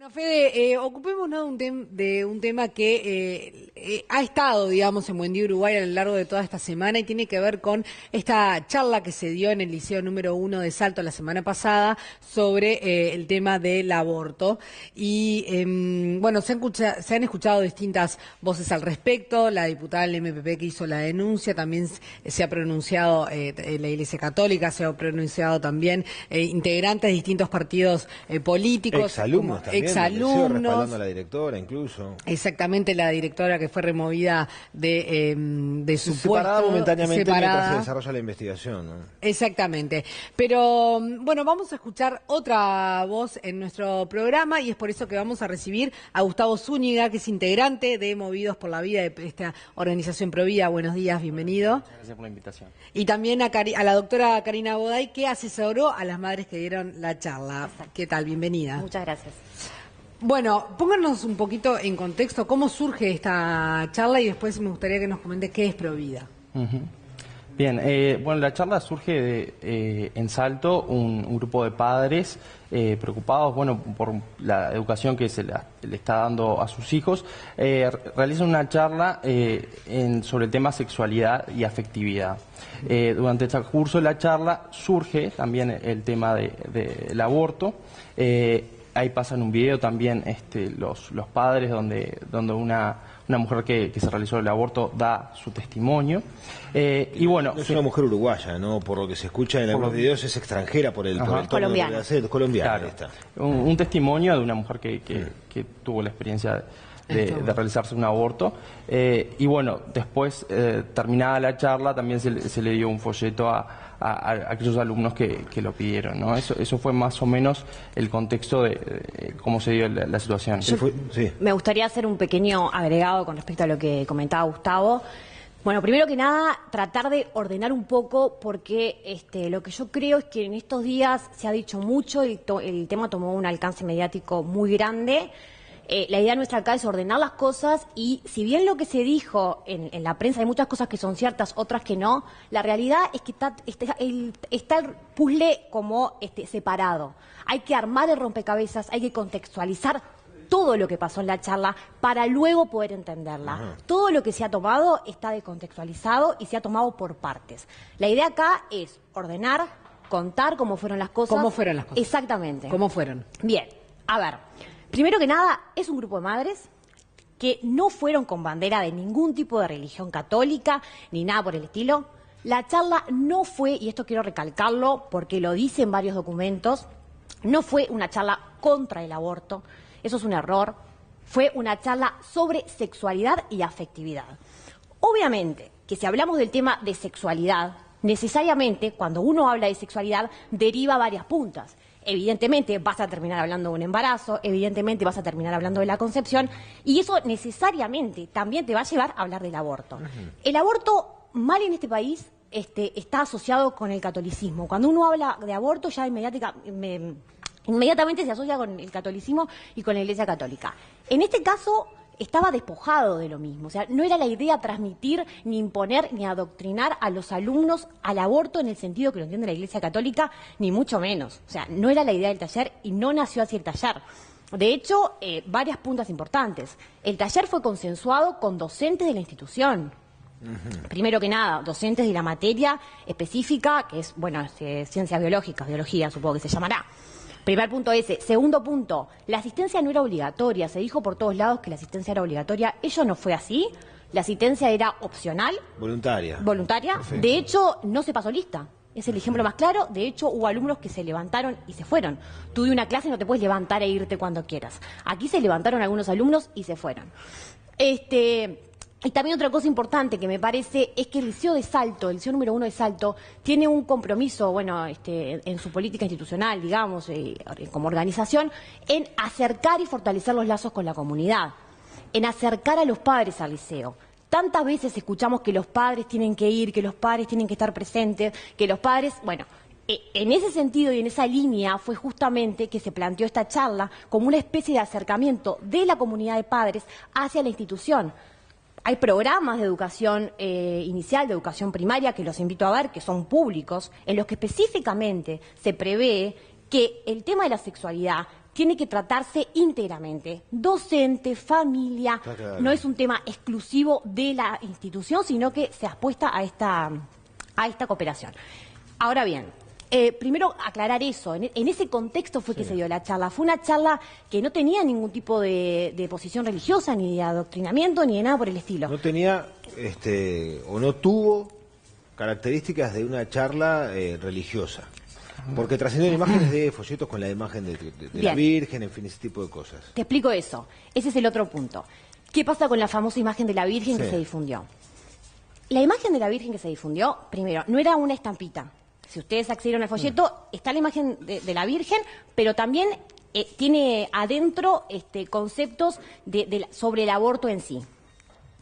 Bueno, Fede, ocupémonos de un tema que ha estado, digamos, en Buen Día Uruguay a lo largo de toda esta semana y tiene que ver con esta charla que se dio en el Liceo número 1 de Salto la semana pasada sobre el tema del aborto. Y bueno, se han escuchado distintas voces al respecto. La diputada del MPP que hizo la denuncia, también se ha pronunciado la Iglesia Católica, se ha pronunciado también integrantes de distintos partidos políticos. Exalumnos también. Exalumnos, respaldando a la directora incluso. Exactamente, la directora que fue removida de su separada puesto. Momentáneamente separada mientras se desarrolla la investigación, ¿no? Exactamente. Pero bueno, vamos a escuchar otra voz en nuestro programa y es por eso que vamos a recibir a Gustavo Zúñiga, que es integrante de Movidos por la Vida, de esta organización Provida. Buenos días, bienvenido. Muchas gracias por la invitación. Y también a la doctora Karina Goday, que asesoró a las madres que dieron la charla. Exacto. ¿Qué tal? Bienvenida. Muchas gracias. Bueno, pónganos un poquito en contexto cómo surge esta charla y después me gustaría que nos comente qué es Provida. Bien, bueno, la charla surge en Salto, un grupo de padres preocupados, bueno, por la educación que le está dando a sus hijos, realizan una charla sobre el tema sexualidad y afectividad. Durante el curso de la charla surge también el tema del aborto. Ahí pasan un video también los padres donde una mujer que se realizó el aborto da su testimonio. Y bueno, es una mujer uruguaya, ¿no? Por lo que se escucha en algunos videos es extranjera por el tono colombiana. de colombiana. Claro, Está. un testimonio de una mujer que tuvo la experiencia de realizarse un aborto. Y bueno, después, terminada la charla, también se le dio un folleto a aquellos alumnos que lo pidieron, ¿no? Eso fue más o menos el contexto de cómo se dio la situación. Sí. Me gustaría hacer un pequeño agregado con respecto a lo que comentaba Gustavo. Bueno, primero que nada, tratar de ordenar un poco, porque lo que yo creo es que en estos días se ha dicho mucho, el tema tomó un alcance mediático muy grande. La idea nuestra acá es ordenar las cosas y si bien lo que se dijo en la prensa hay muchas cosas que son ciertas, otras que no, la realidad es que está el puzzle como separado. Hay que armar el rompecabezas, hay que contextualizar todo lo que pasó en la charla para luego poder entenderla. Ajá. Todo lo que se ha tomado está descontextualizado y se ha tomado por partes. La idea acá es ordenar, contar cómo fueron las cosas. ¿Cómo fueron las cosas? Exactamente. ¿Cómo fueron? Bien, a ver. Primero que nada, es un grupo de madres que no fueron con bandera de ningún tipo de religión católica ni nada por el estilo. La charla no fue, y esto quiero recalcarlo porque lo dicen varios documentos, no fue una charla contra el aborto, eso es un error, fue una charla sobre sexualidad y afectividad. Obviamente que si hablamos del tema de sexualidad, necesariamente cuando uno habla de sexualidad deriva varias puntas. Evidentemente vas a terminar hablando de un embarazo, evidentemente vas a terminar hablando de la concepción y eso necesariamente también te va a llevar a hablar del aborto. El aborto, mal en este país, está asociado con el catolicismo. Cuando uno habla de aborto ya inmediatamente se asocia con el catolicismo y con la Iglesia Católica. En este caso estaba despojado de lo mismo, o sea, no era la idea transmitir, ni imponer, ni adoctrinar a los alumnos al aborto en el sentido que lo entiende la Iglesia Católica, ni mucho menos. O sea, no era la idea del taller y no nació así el taller. De hecho, varias puntas importantes. El taller fue consensuado con docentes de la institución. Primero que nada, docentes de la materia específica, que es, bueno, ciencias biológicas, biología supongo que se llamará. Primer punto ese. Segundo punto, la asistencia no era obligatoria. Se dijo por todos lados que la asistencia era obligatoria. Ello no fue así. La asistencia era opcional. Voluntaria. Voluntaria. Perfecto. De hecho, no se pasó lista. Es el ejemplo más claro. De hecho, hubo alumnos que se levantaron y se fueron. Tú de una clase no te puedes levantar e irte cuando quieras. Aquí se levantaron algunos alumnos y se fueron. Y también otra cosa importante que me parece es que el Liceo de Salto, el Liceo número 1 de Salto, tiene un compromiso, bueno, en su política institucional, digamos, como organización, en acercar y fortalecer los lazos con la comunidad, en acercar a los padres al liceo. Tantas veces escuchamos que los padres tienen que ir, que los padres tienen que estar presentes, que los padres, bueno, en ese sentido y en esa línea fue justamente que se planteó esta charla como una especie de acercamiento de la comunidad de padres hacia la institución. Hay programas de educación inicial, de educación primaria, que los invito a ver, que son públicos, en los que específicamente se prevé que el tema de la sexualidad tiene que tratarse íntegramente. Docente, familia, Claro. no es un tema exclusivo de la institución, sino que se apuesta a esta cooperación. Ahora bien, primero aclarar eso, en ese contexto fue que se dio la charla. Fue una charla que no tenía ningún tipo de posición religiosa, ni de adoctrinamiento, ni de nada por el estilo. No tenía, o no tuvo características de una charla religiosa. Porque trascienden imágenes de folletos con la imagen de la Bien. Virgen, en fin, ese tipo de cosas. Te explico eso. Ese es el otro punto. ¿Qué pasa con la famosa imagen de la Virgen que Sí. se difundió? La imagen de la Virgen que se difundió, primero, no era una estampita. Si ustedes accedieron al folleto, está la imagen de la Virgen, pero también tiene adentro conceptos sobre el aborto en sí.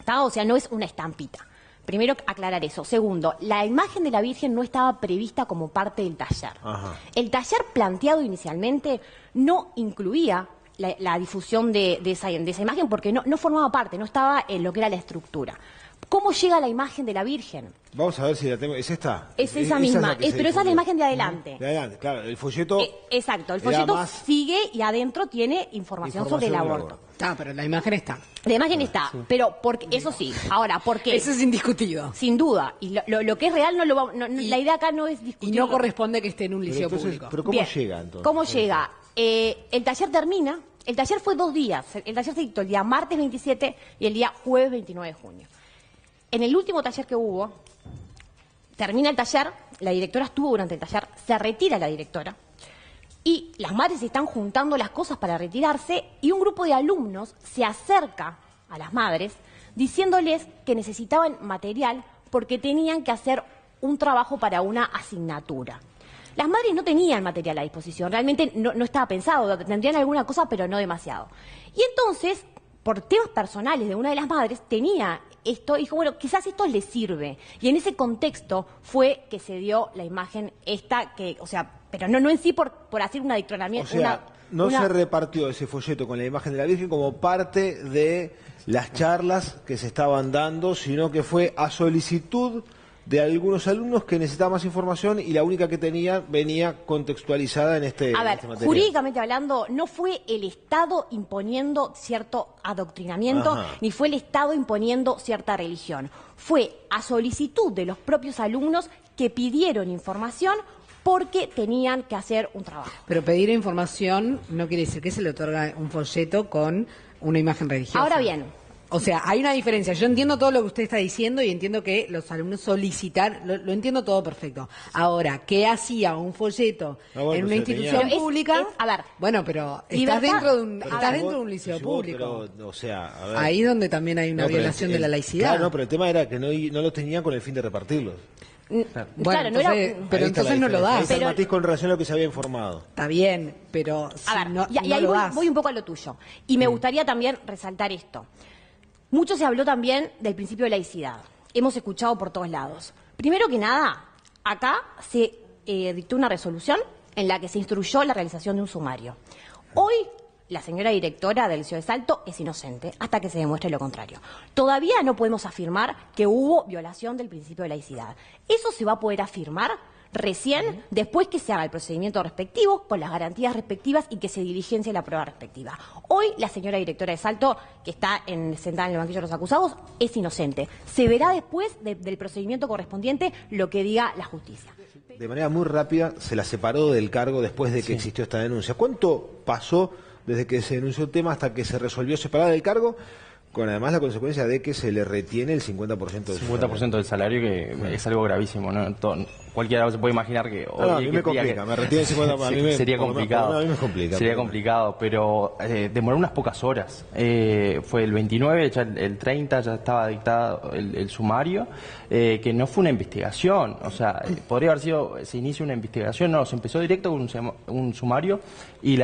¿Tá? O sea, no es una estampita. Primero, aclarar eso. Segundo, la imagen de la Virgen no estaba prevista como parte del taller. Ajá. El taller planteado inicialmente no incluía la difusión de esa imagen porque no formaba parte, no estaba en lo que era la estructura. ¿Cómo llega la imagen de la Virgen? Vamos a ver si la tengo. ¿Es esta? Es esa misma, la que se pero esa es la difundió. imagen de adelante. De adelante, claro. El folleto. Exacto, el era folleto más sigue y adentro tiene información sobre el aborto. Pero la imagen está. La imagen está, pero porque eso sí. Ahora, ¿por qué? Eso es indiscutido. Sin duda. Y lo que es real no lo va, la idea acá no es Y discutir. no corresponde que esté en un Pero liceo entonces, público. ¿pero cómo Bien. llega entonces? ¿Cómo llega? El taller termina. El taller fue 2 días. El taller se dictó el día martes 27 y el día jueves 29 de junio. En el último taller que hubo, termina el taller, la directora estuvo durante el taller, se retira la directora y las madres están juntando las cosas para retirarse y un grupo de alumnos se acerca a las madres diciéndoles que necesitaban material porque tenían que hacer un trabajo para una asignatura. Las madres no tenían material a disposición, realmente no estaba pensado, tendrían alguna cosa, pero no demasiado. Y entonces, por temas personales de una de las madres, tenía esto y dijo, bueno, quizás esto les sirve. Y en ese contexto fue que se dio la imagen esta, que, o sea, pero no en sí por hacer un O adoctrinamiento. sea, no se repartió ese folleto con la imagen de la Virgen como parte de las charlas que se estaban dando, sino que fue a solicitud de algunos alumnos que necesitaban más información y la única que tenía venía contextualizada en este A ver, material. jurídicamente hablando, no fue el Estado imponiendo cierto adoctrinamiento, Ajá. ni fue el Estado imponiendo cierta religión. Fue a solicitud de los propios alumnos que pidieron información porque tenían que hacer un trabajo. Pero pedir información no quiere decir que se le otorga un folleto con una imagen religiosa. Ahora bien, O sea, hay una diferencia. Yo entiendo todo lo que usted está diciendo y entiendo que los alumnos solicitar, lo entiendo todo perfecto. Ahora, ¿qué hacía un folleto bueno, en una pues institución tenía- pública? a ver, bueno, pero libertad- estás dentro de un, Pero estás si dentro de vos- un liceo si vos, público. pero, o sea, a ver. Ahí donde también hay una No, pero violación de la laicidad. Claro, no, pero el tema era que no lo tenían con el fin de repartirlos. Bueno, claro, no era... entonces- pero Ahí está la entonces no lo diferencia. Ahí das. está el Pero- matiz con relación a lo que se había informado. Está bien, pero si A ver, no, y no ahí lo voy, das. voy un poco a lo tuyo. Y me gustaría también resaltar esto. Mucho se habló también del principio de laicidad. Hemos escuchado por todos lados. Primero que nada, acá se dictó una resolución en la que se instruyó la realización de un sumario. Hoy, la señora directora del Liceo de Salto es inocente hasta que se demuestre lo contrario. Todavía no podemos afirmar que hubo violación del principio de laicidad. Eso se va a poder afirmar recién después que se haga el procedimiento respectivo con las garantías respectivas y que se diligencie la prueba respectiva. Hoy la señora directora de Salto, que está sentada en el banquillo de los acusados, es inocente. Se verá después del procedimiento correspondiente lo que diga la justicia. De manera muy rápida se la separó del cargo después de que existió esta denuncia. ¿Cuánto pasó desde que se denunció el tema hasta que se resolvió separar del cargo? Con además la consecuencia de que se le retiene el 50% del 50% del salario, que es algo gravísimo, ¿no? Cualquiera se puede imaginar que hoy a mí me complica, me retiene el 50%, a mí me- sería por lo menos- complicado. por lo menos a mí me complica, Sería pero- complicado, pero demoró unas pocas horas. Fue el 29, ya el 30 ya estaba dictado el sumario, que no fue una investigación, o sea, podría haber sido, se inicia una investigación, no, se empezó directo con un sumario y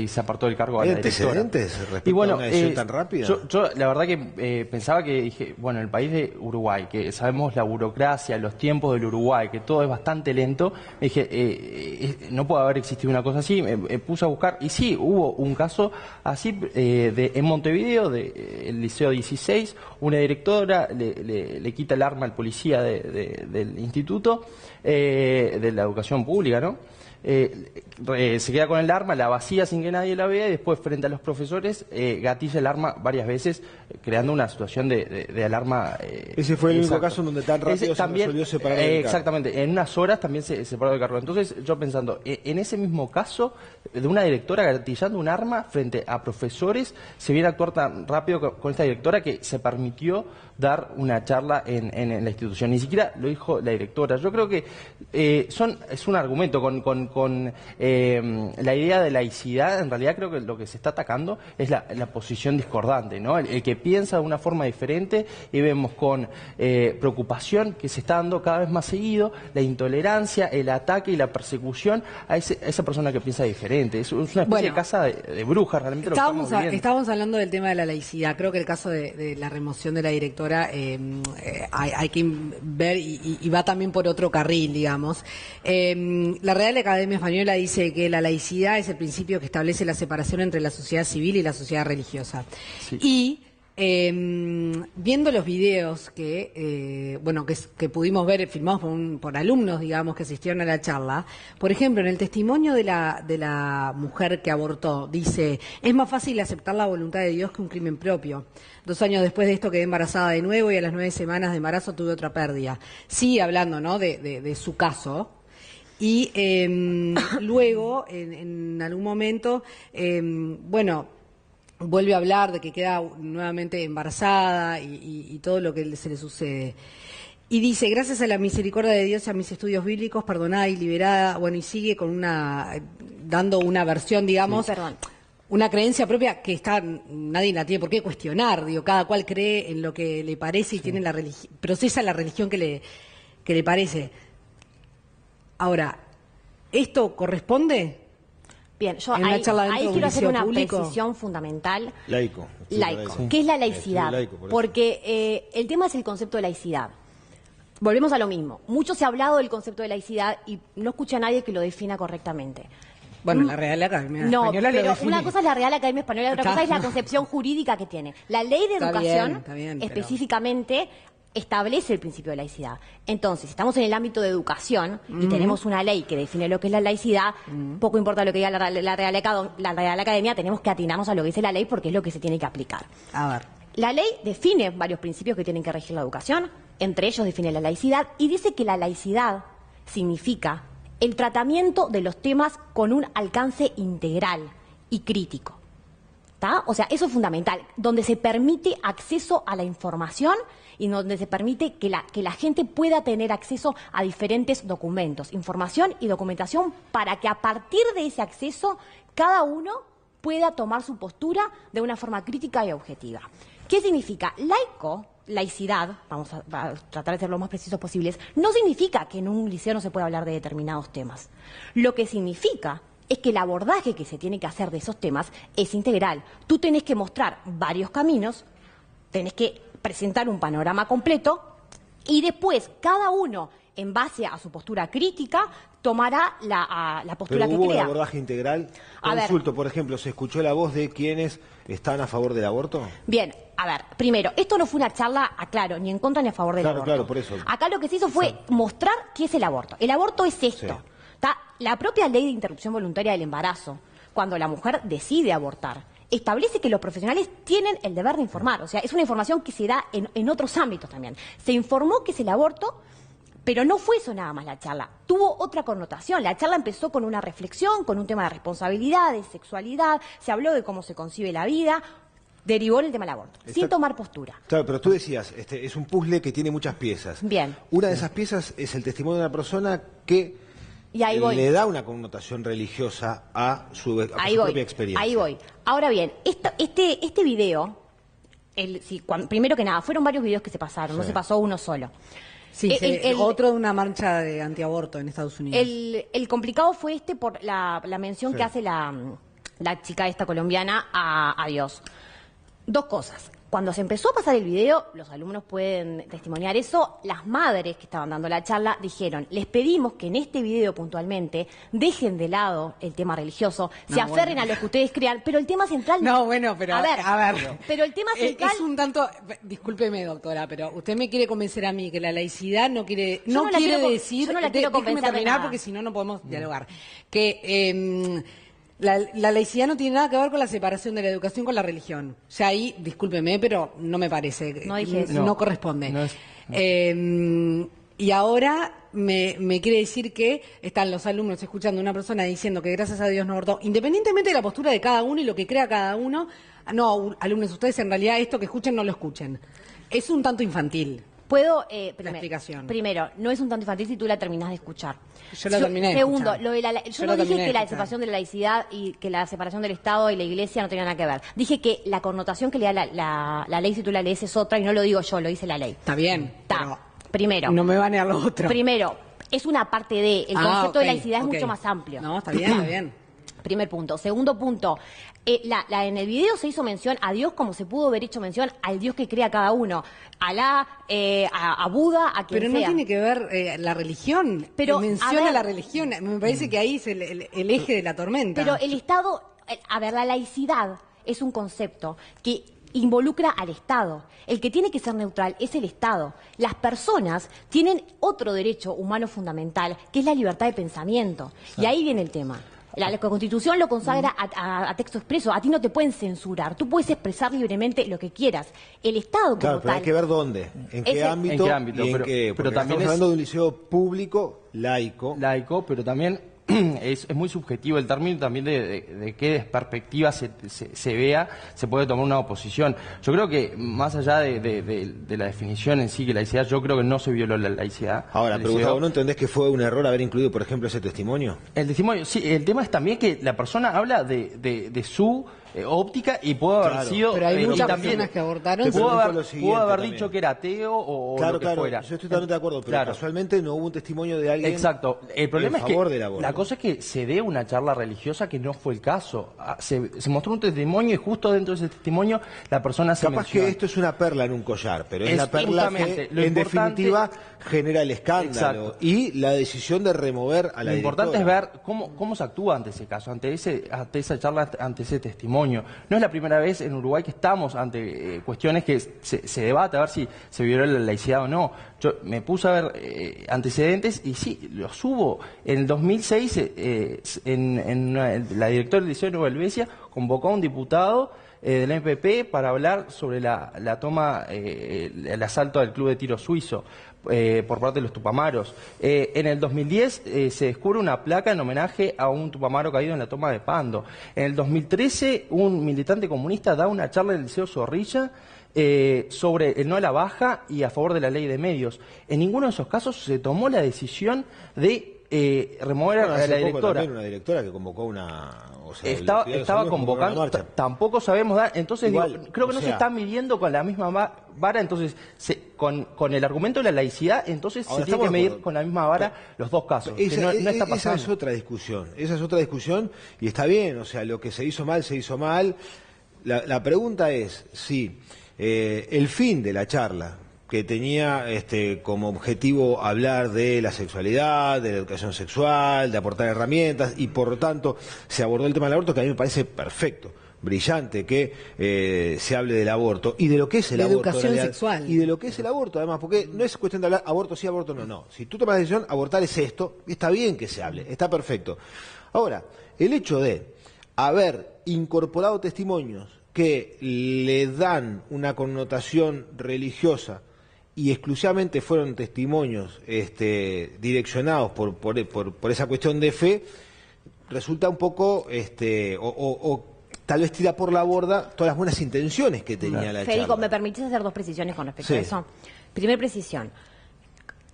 se apartó del cargo a ¿Hay la directora. antecedentes respecto a una decisión tan rápida? Yo la verdad que pensaba que dije, bueno, el país de Uruguay, que sabemos la burocracia, los tiempos del Uruguay, que todo es bastante lento, dije, no puede haber existido una cosa así, me puse a buscar, y sí, hubo un caso así en Montevideo, el Liceo 16, una directora le quita el arma al policía del instituto, de la educación pública, ¿no? se queda con el arma, la vacía sin que nadie la vea y después frente a los profesores gatilla el arma varias veces, creando una situación de alarma. Ese fue el único caso en donde tan rápido se resolvió separar del carro. Exactamente, en unas horas también se separó del carro. Entonces yo pensando, en ese mismo caso de una directora gatillando un arma frente a profesores, se viene a actuar tan rápido con esta directora que se permitió dar una charla en la institución. Ni siquiera lo dijo la directora. Yo creo que es un argumento con la idea de laicidad. En realidad creo que lo que se está atacando es la posición discordante, ¿no? El que piensa de una forma diferente, y vemos con preocupación que se está dando cada vez más seguido la intolerancia, el ataque y la persecución a esa persona que piensa diferente. Es una especie de casa de brujas, realmente lo estamos viviendo. Estábamos hablando del tema de la laicidad. Creo que el caso de la remoción de la directora hay que ver y va también por otro carril, digamos. La Real Academia Española dice que la laicidad es el principio que establece la separación entre la sociedad civil y la sociedad religiosa. Sí. Y viendo los videos que pudimos ver filmados por alumnos, digamos, que asistieron a la charla, por ejemplo, en el testimonio de la mujer que abortó, dice: es más fácil aceptar la voluntad de Dios que un crimen propio. 2 años después de esto quedé embarazada de nuevo y a las 9 semanas de embarazo tuve otra pérdida. Sí, hablando, ¿no?, de su caso. Y luego, en algún momento, vuelve a hablar de que queda nuevamente embarazada y todo lo que se le sucede. Y dice: gracias a la misericordia de Dios y a mis estudios bíblicos, perdonada y liberada. Bueno, y sigue con dando una versión, digamos, una creencia propia que nadie la tiene por qué cuestionar. Digo, cada cual cree en lo que le parece y tiene procesa la religión que le parece. Ahora, ¿esto corresponde? Bien, yo ahí quiero hacer una precisión fundamental. Laico. ¿Qué es la laicidad? Porque el tema es el concepto de laicidad. Volvemos a lo mismo. Mucho se ha hablado del concepto de laicidad y no escucha a nadie que lo defina correctamente. Bueno, la Real Academia Española lo define. Una cosa es la Real Academia Española y otra cosa es la concepción jurídica que tiene. La ley de educación específicamente establece el principio de laicidad. Entonces, si estamos en el ámbito de educación y tenemos una ley que define lo que es la laicidad, poco importa lo que diga la Real Academia, tenemos que atinarnos a lo que dice la ley porque es lo que se tiene que aplicar. A ver. La ley define varios principios que tienen que regir la educación, entre ellos define la laicidad y dice que la laicidad significa el tratamiento de los temas con un alcance integral y crítico. ¿Tá? O sea, eso es fundamental, donde se permite acceso a la información y donde se permite que la gente pueda tener acceso a diferentes documentos, información y documentación, para que a partir de ese acceso cada uno pueda tomar su postura de una forma crítica y objetiva. ¿Qué significa? Laicidad, vamos a tratar de ser lo más precisos posibles, no significa que en un liceo no se pueda hablar de determinados temas. Lo que significa es que el abordaje que se tiene que hacer de esos temas es integral. Tú tenés que mostrar varios caminos, tenés que presentar un panorama completo y después cada uno, en base a su postura crítica, tomará la postura que crea. ¿Pero hubo un abordaje integral? Consulto, por ejemplo, ¿se escuchó la voz de quienes están a favor del aborto? Bien, a ver, primero, esto no fue una charla, aclaro, ni en contra ni a favor del aborto. Claro, por eso. Acá lo que se hizo fue mostrar qué es el aborto. El aborto es esto. Sí. La propia ley de interrupción voluntaria del embarazo, cuando la mujer decide abortar, establece que los profesionales tienen el deber de informar. O sea, es una información que se da en otros ámbitos también. Se informó que es el aborto, pero no fue eso nada más la charla. Tuvo otra connotación. La charla empezó con una reflexión, con un tema de responsabilidad, de sexualidad. Se habló de cómo se concibe la vida. Derivó en el tema del aborto, sin tomar postura. Claro, pero tú decías, es un puzzle que tiene muchas piezas. Bien. Una de esas piezas es el testimonio de una persona que le da una connotación religiosa a su propia experiencia. Ahí voy. Ahora bien, este video, primero que nada, fueron varios videos que se pasaron, no se pasó uno solo. Sí, otro de una marcha de antiaborto en Estados Unidos. El complicado fue por la mención que hace la chica esta colombiana a Dios. Dos cosas. Cuando se empezó a pasar el video, los alumnos pueden testimoniar eso, las madres que estaban dando la charla dijeron, les pedimos que en este video puntualmente dejen de lado el tema religioso, se aferren a lo que ustedes crean, pero el tema central... No, bueno, pero a ver. Pero el tema central... Es un tanto... Discúlpeme, doctora, pero usted me quiere convencer a mí que la laicidad no quiere... Yo no la quiere quiero decir... yo no la quiero déjeme convencer de terminar nada. porque si no, no podemos dialogar. Que... la laicidad no tiene nada que ver con la separación de la educación con la religión. O sea, ahí, discúlpeme, pero no me parece. No dije eso. No corresponde. No es- Y ahora me quiere decir que están los alumnos escuchando a una persona diciendo que gracias a Dios no abortó, independientemente de la postura de cada uno y lo que crea cada uno. No, alumnos, ustedes en realidad esto que escuchen no lo escuchen. Es un tanto infantil. Puedo, La explicación. Primero, no es un tanto infantil si tú la terminás de escuchar. Yo la terminé de Segundo, escuchar. lo de Yo yo la no dije terminé de que la escuchar. separación de la laicidad y que la separación del Estado y la Iglesia no tenía nada que ver. Dije que la connotación que le da la ley si tú la lees es otra y no lo digo yo, lo dice la ley. Está bien. Está. Primero. No me van a lo otro. Primero, es una parte de. El concepto de laicidad es mucho más amplio. No, está bien, está bien. Primer punto. Segundo punto, en el video se hizo mención a Dios como se pudo haber hecho mención al Dios que crea cada uno. Alá, a Buda, a quien Pero no sea. tiene que ver la religión. Pero, menciona a ver- la religión. Me parece que ahí es el eje de la tormenta. Pero el Estado, a ver, la laicidad es un concepto que involucra al Estado. El que tiene que ser neutral es el Estado. Las personas tienen otro derecho humano fundamental, que es la libertad de pensamiento. Y ahí viene el tema. La Constitución lo consagra a texto expreso. A ti no te pueden censurar. Tú puedes expresar libremente lo que quieras. El Estado, Claro, como pero hay tal... que ver dónde, en qué ámbito, ¿En qué ámbito? y en Pero- qué... pero porque también estamos es- hablando de un liceo público, laico. laico, pero también es muy subjetivo el término también de qué perspectiva se vea, se puede tomar una oposición. Yo creo que más allá de la definición en sí, que la laicidad, yo creo que no se violó la laicidad. Ahora, del pero liceo. Gustavo, ¿no entendés que fue un error haber incluido, por ejemplo, ese testimonio? El testimonio, sí, el tema es también que la persona habla de su óptica y puede haber Claro. sido... Pero hay y muchas también personas que abortaron. Te Pudo pregunto haber, lo siguiente pudo haber también. dicho que era ateo o Claro, lo que claro, fuera. yo estoy totalmente de acuerdo, pero Claro. casualmente no hubo un testimonio de alguien Exacto. El problema en es que favor del aborto. la cosa es que se dé una charla religiosa que no fue el caso. Se mostró un testimonio y justo dentro de ese testimonio la persona se Capaz menciona. que esto es una perla en un collar, pero es Es la perla justamente, que lo en importante- definitiva genera el escándalo Exacto. y la decisión de remover a la Lo importante es directora. ver cómo se actúa ante ese caso, ante esa charla, ante ese testimonio. No es la primera vez en Uruguay que estamos ante cuestiones que se debate a ver si se violó la laicidad o no. Yo me puse a ver antecedentes y sí, los hubo. En el 2006, la directora del Liceo de Nueva Helvecia convocó a un diputado del MPP para hablar sobre la toma, el asalto al club de tiro suizo por parte de los tupamaros. En el 2010 se descubre una placa en homenaje a un tupamaro caído en la toma de Pando. En el 2013 un militante comunista da una charla en el Liceo Zorrilla sobre el no a la baja y a favor de la ley de medios. En ninguno de esos casos se tomó la decisión de remover Bueno, a hace la poco directora. también una directora que convocó una... o sea, Estaba los ciudadanos unidos convocaron convocando, una marcha. tampoco sabemos dar, entonces Igual, digo, creo que o no se sea- está midiendo con la misma vara, entonces con el argumento de la laicidad, entonces Ahora, se tiene que estamos de medir acuerdo. con la misma vara los dos casos, que no está Esa pasando. es otra discusión, y está bien, o sea, lo que se hizo mal. La pregunta es si el fin de la charla, que tenía como objetivo hablar de la sexualidad, de la educación sexual, de aportar herramientas, y por lo tanto se abordó el tema del aborto, que a mí me parece perfecto, brillante, que se hable del aborto y de lo que es el De aborto. educación en realidad, sexual. Y de lo que es el aborto, además, porque no es cuestión de hablar aborto sí, aborto no, no. Si tú tomas la decisión, abortar es esto, está bien que se hable, está perfecto. Ahora, el hecho de haber incorporado testimonios que le dan una connotación religiosa y exclusivamente fueron testimonios direccionados por esa cuestión de fe, resulta un poco, o tal vez tira por la borda todas las buenas intenciones que tenía la Federico, charla. ¿me permitís hacer dos precisiones con respecto Sí. a eso? Primer precisión.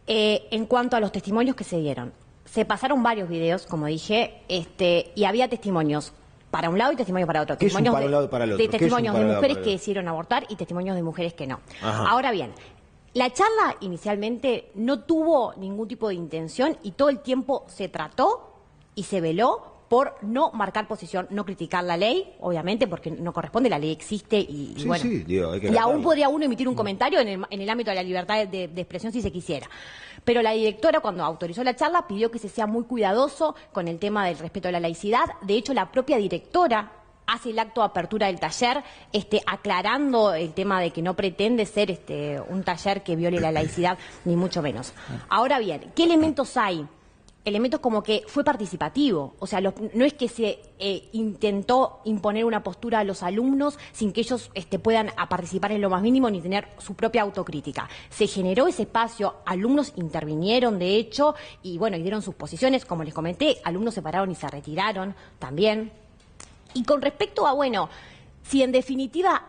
En cuanto a los testimonios que se dieron, se pasaron varios videos, como dije, y había testimonios para un lado y testimonios para otro. ¿Qué es un Testimonios para un lado y para el otro? de ¿Qué es un testimonios para de un lado mujeres para el que otro? decidieron abortar y testimonios de mujeres que no. Ajá. Ahora bien, la charla inicialmente no tuvo ningún tipo de intención y todo el tiempo se trató y se veló por no marcar posición, no criticar la ley, obviamente, porque no corresponde, la ley existe y Sí, bueno. sí, digo, hay que y aún tratarlo. podría uno emitir un comentario en el ámbito de la libertad de expresión si se quisiera. Pero la directora, cuando autorizó la charla, pidió que se sea muy cuidadoso con el tema del respeto a la laicidad. De hecho, la propia directora hace el acto de apertura del taller, aclarando el tema de que no pretende ser un taller que viole la laicidad, ni mucho menos. Ahora bien, ¿qué elementos hay? Elementos como que fue participativo, o sea, no es que se intentó imponer una postura a los alumnos sin que ellos puedan participar en lo más mínimo ni tener su propia autocrítica. Se generó ese espacio, alumnos intervinieron de hecho y bueno, y dieron sus posiciones, como les comenté, alumnos se pararon y se retiraron también. Y con respecto a, bueno, si en definitiva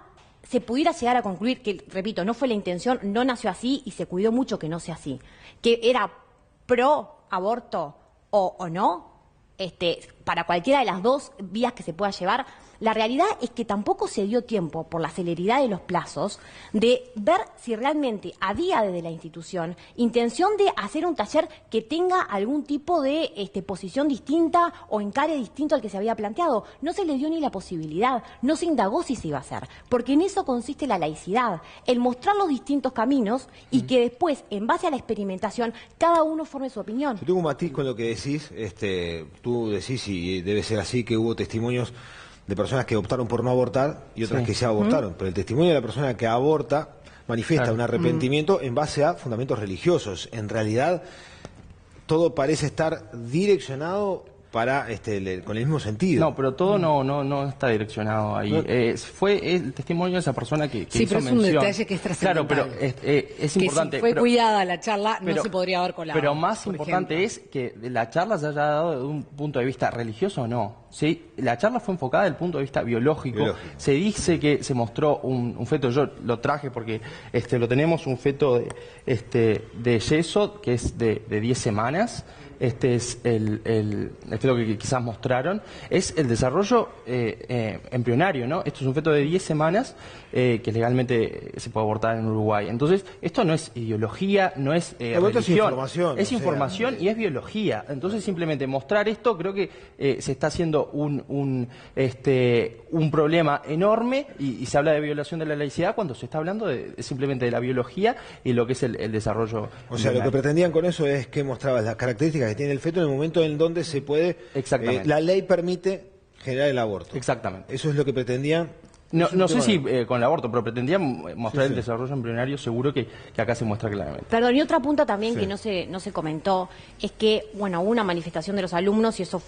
se pudiera llegar a concluir que, repito, no fue la intención, no nació así y se cuidó mucho que no sea así, que era pro aborto o no, para cualquiera de las dos vías que se pueda llevar, la realidad es que tampoco se dio tiempo, por la celeridad de los plazos, de ver si realmente había desde la institución intención de hacer un taller que tenga algún tipo de posición distinta o encare distinto al que se había planteado. No se le dio ni la posibilidad, no se indagó si se iba a hacer, porque en eso consiste la laicidad, el mostrar los distintos caminos y que después, en base a la experimentación, cada uno forme su opinión. Yo tengo un matiz con lo que decís, tú decís, y debe ser así, que hubo testimonios de personas que optaron por no abortar y otras que se abortaron, pero el testimonio de la persona que aborta manifiesta un arrepentimiento en base a fundamentos religiosos. En realidad, todo parece estar direccionado para con el mismo sentido. No, pero todo no está direccionado ahí. Fue el testimonio de esa persona que sí, hizo pero es un mención. detalle que es trascendental. Claro, pero es que importante. si fue pero, cuidada la charla, no se podría haber colado. Pero más por importante ejemplo. es que la charla se haya dado desde un punto de vista religioso o no. ¿Sí? La charla fue enfocada desde el punto de vista biológico. Se dice que se mostró un feto, yo lo traje porque lo tenemos, un feto de yeso que es de 10 semanas. Este es el feto que quizás mostraron, es el desarrollo embrionario, ¿no? Esto es un feto de 10 semanas que legalmente se puede abortar en Uruguay. Entonces, esto no es ideología, no es religión, es información. es información y es biología. Entonces, simplemente mostrar esto, creo que se está haciendo un problema enorme y se habla de violación de la laicidad cuando se está hablando simplemente de la biología y lo que es el desarrollo. O sea, lo que pretendían con eso es que mostrabas las características que tiene el feto en el momento en donde se puede... Exactamente. La ley permite generar el aborto. Exactamente. Eso es lo que pretendían. No sé si con el aborto, pero pretendían mostrar el desarrollo embrionario, seguro que acá se muestra claramente. Perdón, y otra punta también que no se comentó es que, bueno, hubo una manifestación de los alumnos y eso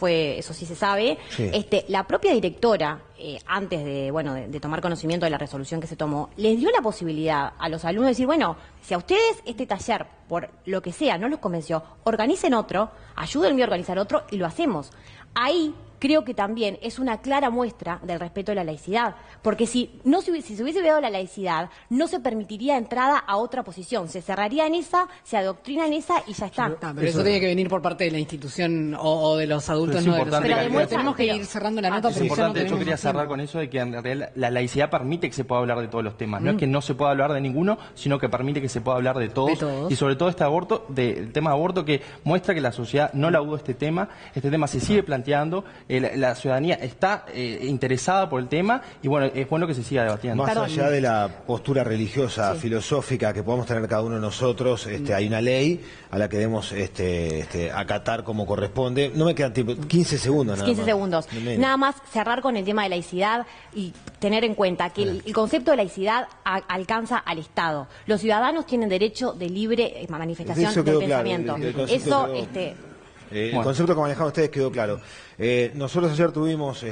sí se sabe. Sí. La propia directora, antes de tomar conocimiento de la resolución que se tomó, les dio la posibilidad a los alumnos de decir, bueno, si a ustedes este taller, por lo que sea, no los convenció, organicen otro, ayúdenme a organizar otro y lo hacemos. Ahí creo que también es una clara muestra del respeto a la laicidad, porque si se hubiese dado la laicidad, no se permitiría entrada a otra posición, se cerraría en esa, se adoctrina en esa y ya está. Pero eso tiene que venir por parte de la institución o de los adultos, Es no de los importante adultos. que- Tenemos que ir cerrando la nota. Es porque ya no importante, yo tenemos quería más cerrar tiempo. con eso de que en realidad la laicidad permite que se pueda hablar de todos los temas. No es que no se pueda hablar de ninguno, sino que permite que se pueda hablar de todos. Y sobre todo el tema de aborto que muestra que la sociedad no laudó este tema se sigue planteando, la ciudadanía está interesada por el tema y bueno, es bueno que se siga debatiendo. Más allá de la postura religiosa, filosófica que podamos tener cada uno de nosotros, hay una ley a la que debemos acatar como corresponde. No me quedan tiempo, 15 segundos nada 15 más. segundos. Nada más cerrar con el tema de laicidad y tener en cuenta que el concepto de laicidad alcanza al Estado. Los ciudadanos tienen derecho de libre manifestación Eso del quedó claro, pensamiento. el concepto el concepto que manejaron ustedes quedó claro. Nosotros ayer tuvimos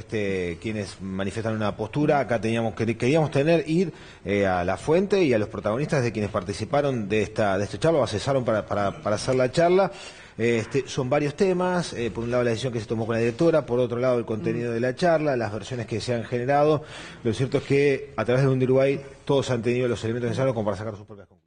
quienes manifestaron una postura, acá queríamos ir a la fuente y a los protagonistas de quienes participaron de esta charla, o asesaron para hacer la charla. Son varios temas, por un lado la decisión que se tomó con la directora, por otro lado el contenido de la charla, las versiones que se han generado. Lo cierto es que a través de Uruguay todos han tenido los elementos necesarios como para sacar sus propias conclusiones.